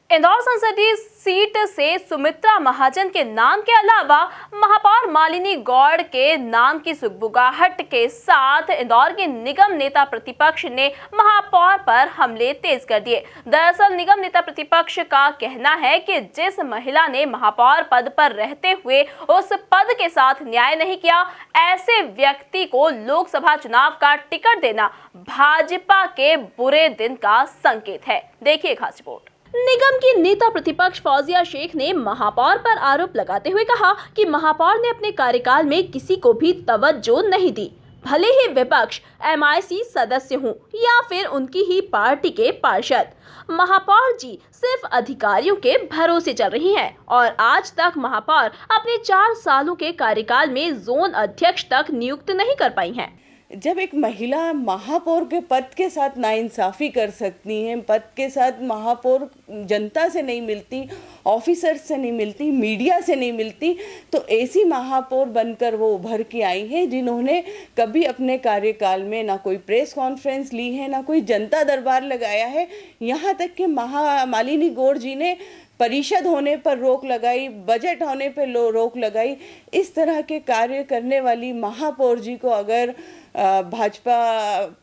इंदौर संसदीय सीट से सुमित्रा महाजन के नाम के अलावा महापौर मालिनी गौड़ के नाम की सुगबुगाहट के साथ इंदौर के निगम नेता प्रतिपक्ष ने महापौर पर हमले तेज कर दिए। दरअसल निगम नेता प्रतिपक्ष का कहना है कि जिस महिला ने महापौर पद पर रहते हुए उस पद के साथ न्याय नहीं किया, ऐसे व्यक्ति को लोकसभा चुनाव का टिकट देना भाजपा के बुरे दिन का संकेत है। देखिए खास रिपोर्ट। निगम की नेता प्रतिपक्ष फौजिया शेख ने महापौर पर आरोप लगाते हुए कहा कि महापौर ने अपने कार्यकाल में किसी को भी तवज्जो नहीं दी, भले ही विपक्ष MIC सदस्य हों या फिर उनकी ही पार्टी के पार्षद। महापौर जी सिर्फ अधिकारियों के भरोसे चल रही हैं और आज तक महापौर अपने 4 सालों के कार्यकाल में जोन अध्यक्ष तक नियुक्त नहीं कर पाई हैं। जब एक महिला महापौर के पद के साथ नाइंसाफ़ी कर सकती हैं, पद के साथ महापौर जनता से नहीं मिलती, ऑफिसर्स से नहीं मिलती, मीडिया से नहीं मिलती, तो ऐसी महापौर बनकर वो उभर के आई हैं जिन्होंने कभी अपने कार्यकाल में ना कोई प्रेस कॉन्फ्रेंस ली है, ना कोई जनता दरबार लगाया है। यहाँ तक कि मालिनी गौड़ जी ने परिषद होने पर रोक लगाई, बजट होने पर रोक लगाई। इस तरह के कार्य करने वाली महापौर जी को अगर भाजपा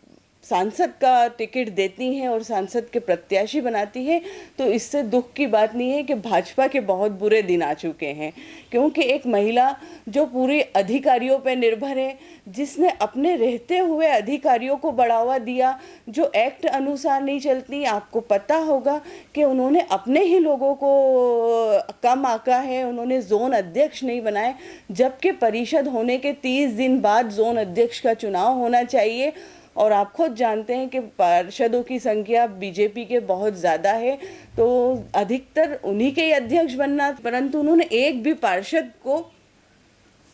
सांसद का टिकट देती हैं और सांसद के प्रत्याशी बनाती है, तो इससे दुख की बात नहीं है कि भाजपा के बहुत बुरे दिन आ चुके हैं। क्योंकि एक महिला जो पूरे अधिकारियों पर निर्भर है, जिसने अपने रहते हुए अधिकारियों को बढ़ावा दिया, जो एक्ट अनुसार नहीं चलती। आपको पता होगा कि उन्होंने अपने ही लोगों को कम आंका है, उन्होंने जोन अध्यक्ष नहीं बनाए, जबकि परिषद होने के 30 दिन बाद जोन अध्यक्ष का चुनाव होना चाहिए। और आप खुद जानते हैं कि पार्षदों की संख्या बीजेपी के बहुत ज़्यादा है, तो अधिकतर उन्हीं के ही अध्यक्ष बनना, परंतु उन्होंने एक भी पार्षद को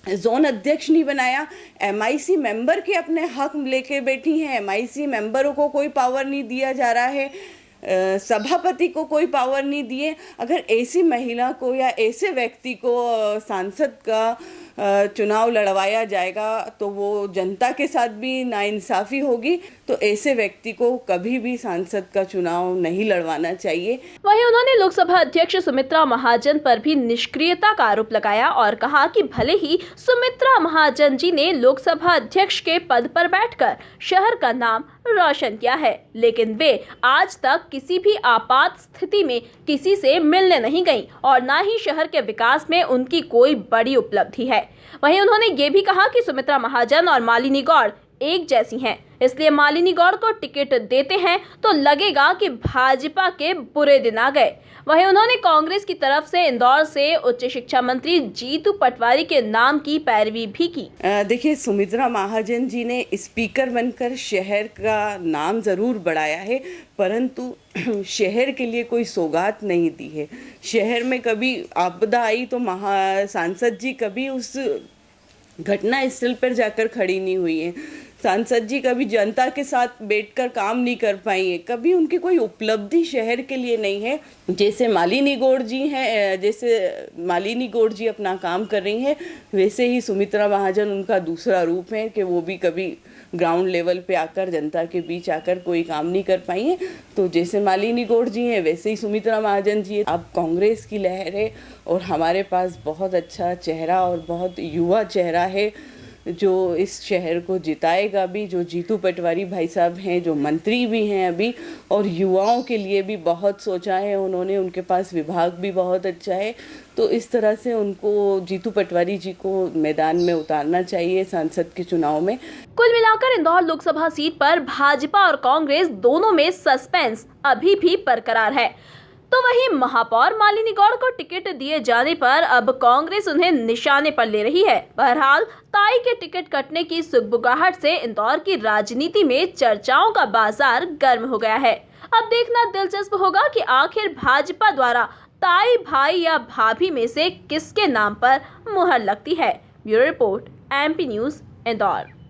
जोन अध्यक्ष नहीं बनाया। MIC मेंबर के अपने हक लेके बैठी हैं, MIC मेंबरों को कोई पावर नहीं दिया जा रहा है, सभापति को कोई पावर नहीं दिए। अगर ऐसी महिला को या ऐसे व्यक्ति को सांसद का चुनाव लड़वाया जाएगा तो वो जनता के साथ भी नाइंसाफ़ी होगी, तो ऐसे व्यक्ति को कभी भी सांसद का चुनाव नहीं लड़वाना चाहिए। वहीं उन्होंने लोकसभा अध्यक्ष सुमित्रा महाजन पर भी निष्क्रियता का आरोप लगाया और कहा कि भले ही सुमित्रा महाजन जी ने लोकसभा अध्यक्ष के पद पर बैठकर शहर का नाम रोशन किया है, लेकिन वे आज तक किसी भी आपात स्थिति में किसी से मिलने नहीं गईं और न ही शहर के विकास में उनकी कोई बड़ी उपलब्धि है। वहीं उन्होंने ये भी कहा कि सुमित्रा महाजन और मालिनी गौड़ एक जैसी हैं, इसलिए मालिनी गौड़ को टिकट देते हैं तो लगेगा कि भाजपा के बुरे दिन आ गए। वहीं उन्होंने कांग्रेस की तरफ से इंदौर से उच्च शिक्षा मंत्री जीतू पटवारी के नाम की पैरवी भी की। देखिए, सुमित्रा महाजन जी ने स्पीकर बनकर शहर का नाम जरूर बढ़ाया है, परंतु शहर के लिए कोई सौगात नहीं दी है। शहर में कभी आपदा आई तो सांसद जी कभी उस घटना स्थल पर जाकर खड़ी नहीं हुई है। सांसद जी कभी जनता के साथ बैठकर काम नहीं कर पाई है, कभी उनकी कोई उपलब्धि शहर के लिए नहीं है। जैसे मालिनी गौड़ जी हैं, जैसे मालिनी गौड़ जी अपना काम कर रही हैं, वैसे ही सुमित्रा महाजन उनका दूसरा रूप है कि वो भी कभी ग्राउंड लेवल पे आकर जनता के बीच आकर कोई काम नहीं कर पाई हैं। तो जैसे मालिनी गौड़ जी हैं वैसे ही सुमित्रा महाजन जी है। अब कांग्रेस की लहर है और हमारे पास बहुत अच्छा चेहरा और बहुत युवा चेहरा है जो इस शहर को जिताएगा भी, जो जीतू पटवारी भाई साहब हैं, जो मंत्री भी हैं अभी, और युवाओं के लिए भी बहुत सोचा है उन्होंने, उनके पास विभाग भी बहुत अच्छा है। तो इस तरह से उनको जीतू पटवारी जी को मैदान में उतारना चाहिए सांसद के चुनाव में। कुल मिलाकर इंदौर लोकसभा सीट पर भाजपा और कांग्रेस दोनों में सस्पेंस अभी भी बरकरार है। तो वहीं महापौर मालिनी गौड़ को टिकट दिए जाने पर अब कांग्रेस उन्हें निशाने पर ले रही है। बहरहाल ताई के टिकट कटने की सुगबुगाहट से इंदौर की राजनीति में चर्चाओं का बाजार गर्म हो गया है। अब देखना दिलचस्प होगा कि आखिर भाजपा द्वारा ताई, भाई या भाभी में से किसके नाम पर मुहर लगती है। Bureau report, MP news, Indore.